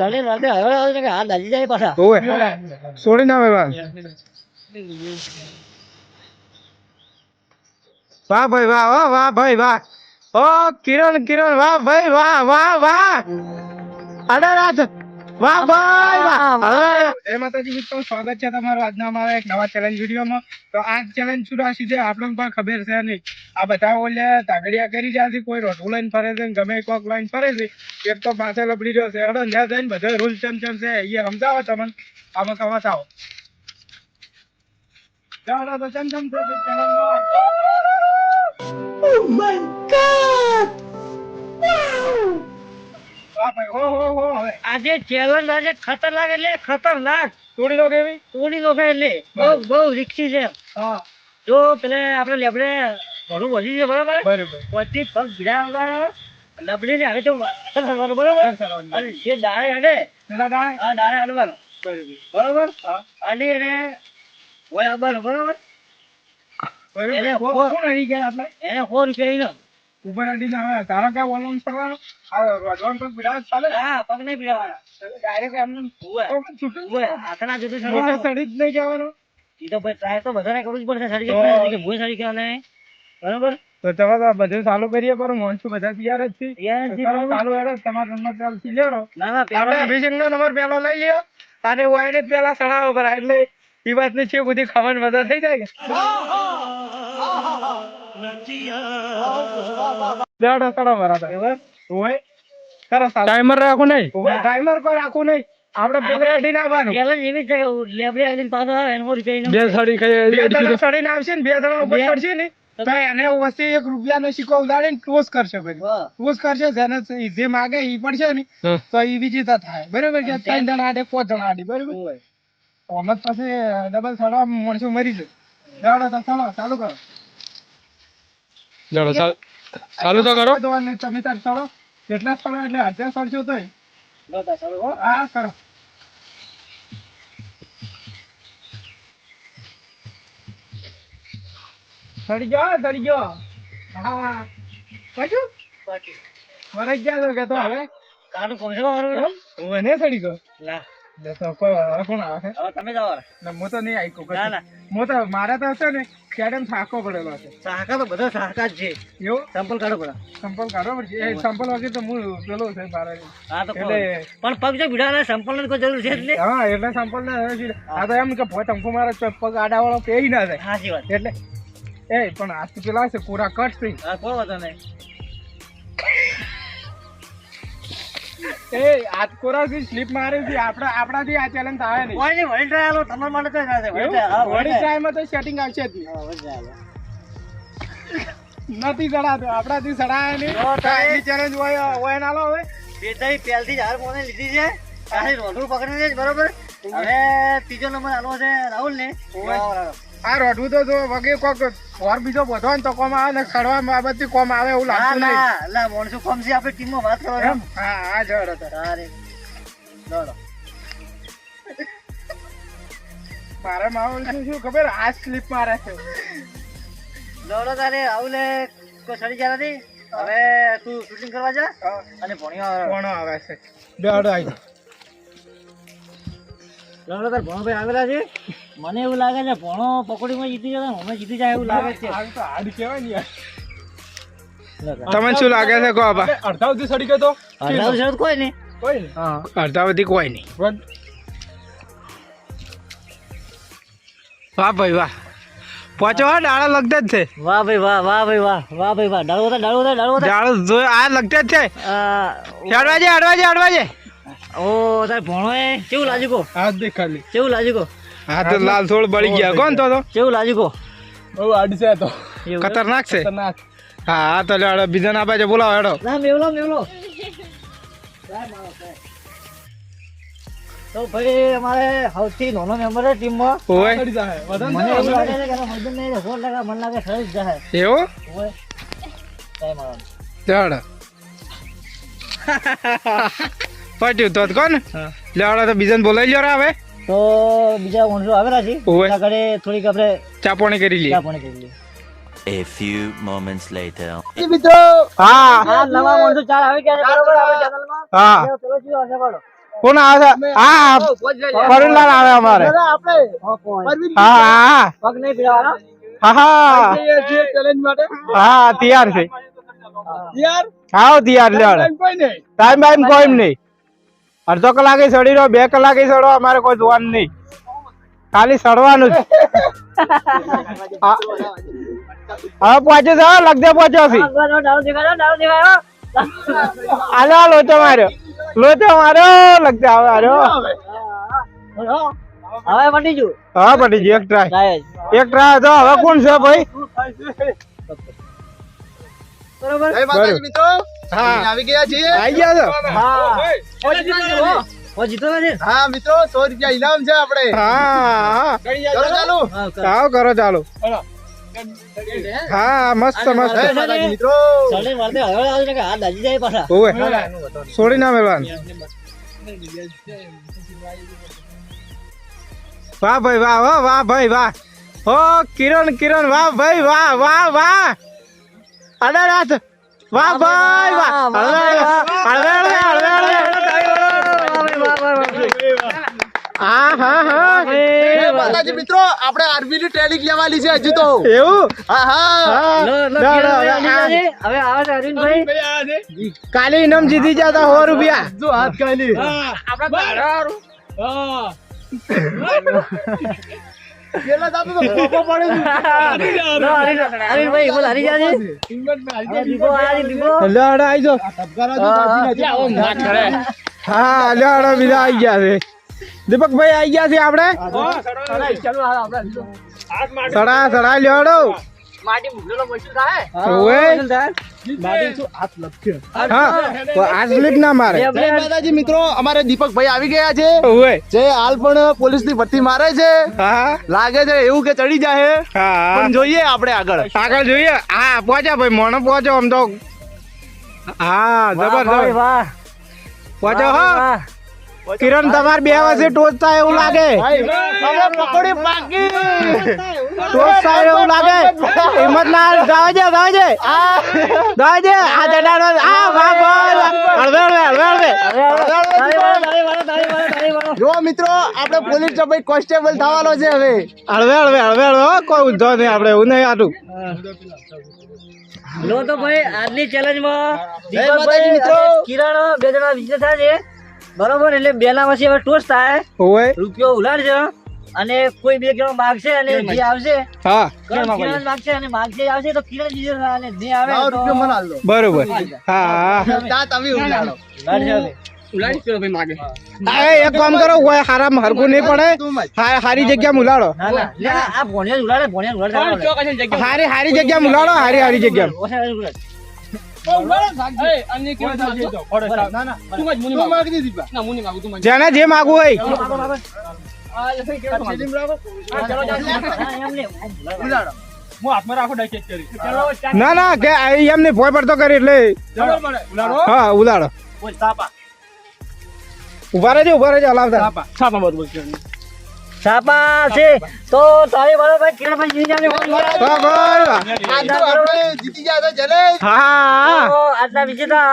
તને રાતે હવે આવે છે કે હાથ હલી જાય પાછા ઓય છોડી ના આવે વાહ ભાઈ વાહ વાહ વાહ ભાઈ વાહ ઓ કિરણ કિરણ વાહ ભાઈ વાહ વાહ વાહ અરે રાત વાહ ભાઈ વાહ હવે માતાજી મિત્રો સ્વાગત છે તમારું આજના અમારા એક નવા ચેલેન્જ વિડીયોમાં. તો આ ચેલેન્જ શું રાશી છે આપણને પણ ખબર છે નહીં. આ બધા ઓલે તાગડિયા કરી રહ્યા છે, કોઈ રોટું લઈને ફરે છે, ગમે કોક લઈને ફરે છે, એક તો પાસે લબડી રહ્યો છે. હવે ત્યાં જઈને બધા રૂલ ચમ છે એ સમજાવો તમને, આમાં કવા આવો ચાલો તો ચમ છે ચેલેન્જમાં. Oh my God! આજે ચેલેન્જ આજે ખતરનાક એટલે ખતરનાક તોડી લો કેવી તોડી લો એટલે બહુ રિસ્કી છે. હા જો પેલે આપણે લેબડે ઘણું વધી છે બરાબર બરોબર પછી પગ ભીડા વગર લબડી ને હવે તો કરવાનું બરોબર અને જે દાણે હડે હા દાણે હડવાનું બરોબર અને એને હોય આવવાનું બરોબર એને કોણ હરી ગયા આપણે એને 100 રૂપિયા ઉપર અડીને આવે તારા ક્યાં બોલવાનું પડવાનું રોજવાનું પગ ભીડા ચાલે હા પગ નહીં ભીડાવાના ડાયરેક્ટ એમને હાથના જુદું સડી જ નહીં જવાનું. એ તો ભાઈ ટ્રાય તો બધાને કરવું જ પડશે સડી કે ભૂલ સડી કે નહીં બરોબર તો તમે તો બધું ચાલુ કરીએ પણ મોનસું બધા તૈયાર જ છે. તૈયાર જ છે, ચાલો બરોબર. ચાલુ હેડો તમારો નંબર ચાલથી લેરો ના ના આપણે પેલા અભિષેકનો નંબર પહેલો લઈ લ્યો અને વાઈને જ પેલા સડાવો પર એટલે એ વાતની છે બધી ખબર મદદ થઈ જાય કે બેડો સડો બરાબર હોય સરસ ટાઈમર રાખો નહીં ટાઈમર કોઈ રાખવું નહીં આપણે પેલે અડી નાખવાનું પેલા એવી છે લેબડે આવીને પાછો આવે એનો રૂપિયા બે સડી સડીને આવશે ને બે જણા ઉપર ચડશે ને તો એને વચ્ચે ₹1 નો સિક્કો ઉડાડીને ટોસ કરશે પછી ટોસ કરશે જેને જે માગે ઈ પડશે ને તો ઈ વિજેતા થાય બરોબર કે 3 જણા આડે 5 જણા આડે બરોબર ઓમત પછી ડબલ સડવા માણસો મરી જાય તો ચાલો ચાલુ કરો ચાલુ તો કરો તમે તાર સડો કેટલા સડો એટલે હાથે સડશો તોય હા કરો સડી ગયો હા પાછું મરી ગયા તો કે તો હવે કાનું કોણ મારું હું એને સડી ગયો ના તો કોઈ હવે કોણ આવે હવે તમે જાઓ ના હું તો નહીં આવી ના ના હું તો મારે તો હશે ને કેડમ થાકો પડેલો છે સાહકા તો બધા સાહકા જ છે એવું સંપલ કાઢો પડે સંપલ કાઢો પડશે એ સંપલ વગર તો હું પેલો છે મારે હા તો એટલે પણ પગ જો ભીડા સંપલ ની કોઈ જરૂર છે એટલે હા એટલે સંપલ ને આ તો એમ કે ભોય ટંકો મારે પગ આડા વાળો પેહી ના જાય સાચી વાત એટલે એ પણ આ તો પેલા છે પૂરા કટ થઈ હા કોઈ વાંધો નહીં એ આજ કોરાથી સ્લીપ મારે છે આપણાથી આ ચેલેન્જ આવે નહીં કોઈ નહીં વળી ટ્રાય આલો તમારા માટે તો ના થાય વળી ટ્રાયમાં તો સેટિંગ આવશે જ નહીં નથી ચડાતો આપણાથી ચડાય નહીં આટલી ચેલેન્જ હોય ના લો હવે બેટાઈ પહેલથી જ હાર મોને લીધી છે કાલે રોડું પકડી છે બરોબર હવે ત્રીજો નંબર આલો છે રાહુલ ને આ રોડવું તો જો વગે કોક ઘર બીજો બધો ને તો કોમ આવે ને ખડવા બાબતથી કોમ આવે એવું લાગતું નહીં ના મોણસો કોમ છે આપણે ટીમમાં વાત કરો એમ હા હા જડો તો અરે દોડો મારે માહોલ શું ખબર આ સ્લીપ મારે છે દોડો તારે રાહુલે કોઈ સડી ગયા નથી હવે તું શૂટિંગ કરવા જા અને કોણો આવે છે બેડો આવી દોડો તાર ભણો ભાઈ આવેલા છે મને એવું લાગે છે ભણો પકોડીમાં જીતી જશે અમે જીતી જાય એવું લાગે છે હાલ તો હાડ કહેવાય ને યાર તમને શું લાગે છે કો બા અડધા સુધી સડી ગયો તો અડધા શરત કોઈ નહીં હા અડધા સુધી કોઈ નહીં વાહ ભાઈ વાહ પહોંચો ડાળો લગતા જ છે વાહ ભાઈ વાહ વાહ ભાઈ વાહ વાહ ભાઈ વાહ ડાળો ડાળો જો આ લગતા જ છે અડવાજે ઓ તાર ભણો એ કેવું લાગ્યું કો હાથ દેખ ખાલી કેવું લાગ્યું કો હા તો લાલ થોડ બળી ગયા કોણ તો કેવું લાગ્યું કો બહુ આડ છે તો ખતરનાક છે હા તો લેડો બીજા ના બાજુ બોલાવો હેડો ના મેવલો તો ભાઈ અમારે સૌથી નાનો મેમ્બર છે ટીમમાં ઓય મને એવું લાગે છે કે મજૂર નહીં 16 મને લાગે સરી જ જાય એવું ઓય કઈ મારો લેડો પટ્યું તો કોણ લેડો તો બીજાને બોલાવી લ્યો રે હવે તો બીજા માણસો આવેલા છે ઓય આગળ થોડીક આપણે ચાપોણી કરી લઈએ A few moments later. મિત્રો હા નવા માણસો ચાર આવી ગયા છે બરોબર આપણી ચેનલમાં હા ચલો જીઓ હશે બોલો કોણ આવે છે? હા ફરીલાલ આવે અમારે. હા હા પગ નહીં પીડાવાનો. હા હા હા તૈયાર છે. હા તૈયાર લે ટાઈમ બાઈમ કોઈ નહીં. અડધો કલાકે સડી રહ્યો 2 કલાકે સડો અમારે કોઈ જોવાનું નહીં ખાલી સડવાનું જ. હા. હવે પહોંચે છે લગદે પહોંચ્યો છે. દારૂ દેખાડો. આલો લોચો માર્યો લગદે આવે આર્યો. હવે મટી ગયું. હા પટી ગયું. જાય જ. એક ટ્રાય તો હવે કોણ છે ભાઈ? બરોબર. મિત્રો હા આવી ગયા છીએ. આવી ગયા છો? હા. ઓ જીતો નથી. હા મિત્રો 100 રૂપિયા ઇનામ છે આપણે. હા ચલો ચાલો. આવો કરો ચાલો. હા મસ્ત મસ્ત. જય માતાજી મિત્રો. ચાલે મારતે હવે આવે ને કે હાથ દાજી જાય પાછા. ઓવે છોડી ના મેલવાનું. વાહ ભાઈ વાહ વાહ ભાઈ વાહ. ઓ કિરણ વાહ ભાઈ વાહ. અરે રાત વાહ ભાઈ વાહ. હા જય માતાજી મિત્રો આપણે આર્મી ની ટ્રેનિંગ લેવાની છે હજુ તો. એવું હા હા હવે આવે છે અરવિંદભાઈ. કાલે ઇનામ જીતી જતા 100 રૂપિયા. જો હાથ કાઢી. પેલા જાતો તો પોપો પડે છે. અરવિંદભાઈ બોલ હરી જાજે. દીપો આયા દીપો. લડ આઈ જો. ધબકારા જો કાઢી નાખી. હા લડ બીજા આવી ગયા છે. દીપકભાઈ આવી ગયા છે આપણે. સડા લેવડો. માટી મુગલો મોટું થાય. ઓએ માટી શું હાથ લખ્યો. હા તો આ સ્લીપ ના મારે. જય માતાજી મિત્રો અમારે દીપકભાઈ આવી ગયા છે. ઓએ જે હાલ પણ પોલીસ ની ભરતી મારે છે. હા લાગે છે એવું કે ચડી જાય હા પણ જોઈએ આપણે આગળ જોઈએ. હા પહોંચ્યા ભાઈ મોણો પહોંચો આમ તો. હા જબરદસ્ત વાહ. પહોંચો હા. કિરણ તમારે 2 વર્ષે ટોચ થાય એવું લાગે. હવે પકોડી પાકી. ટોચ થાય એવું લાગે. હિંમતલાલ જાવ છે આ જડાડો. આ વાહ ભાઈ હળવે. જો મિત્રો આપણે પોલીસ ભાઈ કોન્સ્ટેબલ થવાનો છે હવે. હળવે કોઈ ઊંધો નહીં આપણે એવું નહીં આટું. લો તો ભાઈ આજની ચેલેન્જમાં જય માતાજી મિત્રો. કિરણ 2 જણા વિજેતા થયા છે. બરોબર એટલે 2 ના પછી હવે ટોસ થાય. ઓએ રૂપિયો ઉલાડશે અને કોઈ 2 જણો માગશે અને જે આવશે હા કિરણ માગશે અને માગશે આવશે તો કિરણ જીતે અને જે આવે લાવ તો રૂપિયો મને આલ દો. બરોબર. હા તા તમે ઉલાડો. ઉલાડશે હવે. એક કામ કરો હોય હારામ હરકું નહીં પડે. હારી જગ્યા મુલાડો. ના લે આ ભણિયા ઉલાડે હારી જગ્યા મુલાડો. હારી જગ્યા. તું માગી દીધી બા. જેને જે માગવું હોય. ના કે એમને ભોય પડતો કરી એટલે હા ઉલાડો. ઉભા રહેજો હલાવતા. છાપા છે તો તારી વાળો ભાઈ કિરણભાઈ જીતી જાજો. વાહ ભાઈ વાહ. આ તો આપણે જીતી ગયા છે જલે. હા તો આજના વિજેતા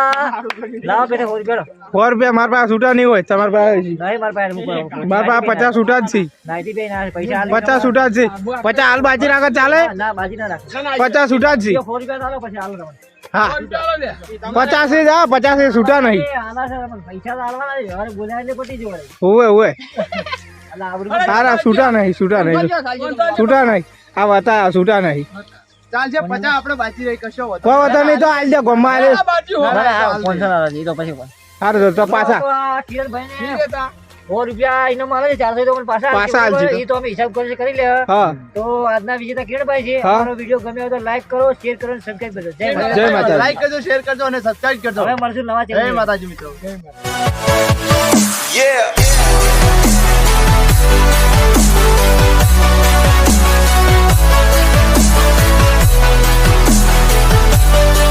લાવો બેઠે હોજ બેઠો. 100 રૂપિયા મારા પાસે છૂટા નહીં હોય. તમારા પાસે છે. નહીં માર પાસે મૂકો. મારા પાસે 50 છૂટા જ છે. નાઈટી બે ના પૈસા 50 છૂટા જ છે. 50 હાલ બાજી રાખો ચાલે. ના બાજી ના રાખો. 50 છૂટા જ છે. 100 રૂપિયા ચાલો પછી હાલો તમે. હા 50 છે. 50 છૂટા નહીં. આના છે પણ પૈસા તો આલવાના છે. હવે બોલાય એટલે પટી જોડે. ઓવે એટલે આવડું સારા છૂટા નહીં. છૂટા નહીં. આ વાતા છૂટા નહીં. ચાલ છે 50 આપણે બાકી રહી કશો વધો. કોઈ વાતા નહીં તો આલ દે ગોમાં આલે. સારું તો પાછા ₹100 રૂપિયા ઇનામ આવે છે. 400 તો પણ પાછા પાછા આલજે તો. એ તો અમે હિસાબ કરી લે. હા તો આજના વિજેતા કિરણભાઈ છે. હા. અમારો વિડીયો ગમ્યો હોય તો લાઈક કરો, શેર કરો અને સબસ્ક્રાઇબ કરજો. જય માતાજી. જય માતાજી. લાઈક કરજો, શેર કરજો અને સબસ્ક્રાઇબ કરજો. હવે મળશું નવા જય ચેનલ. માતાજી મિત્રો. Yeah.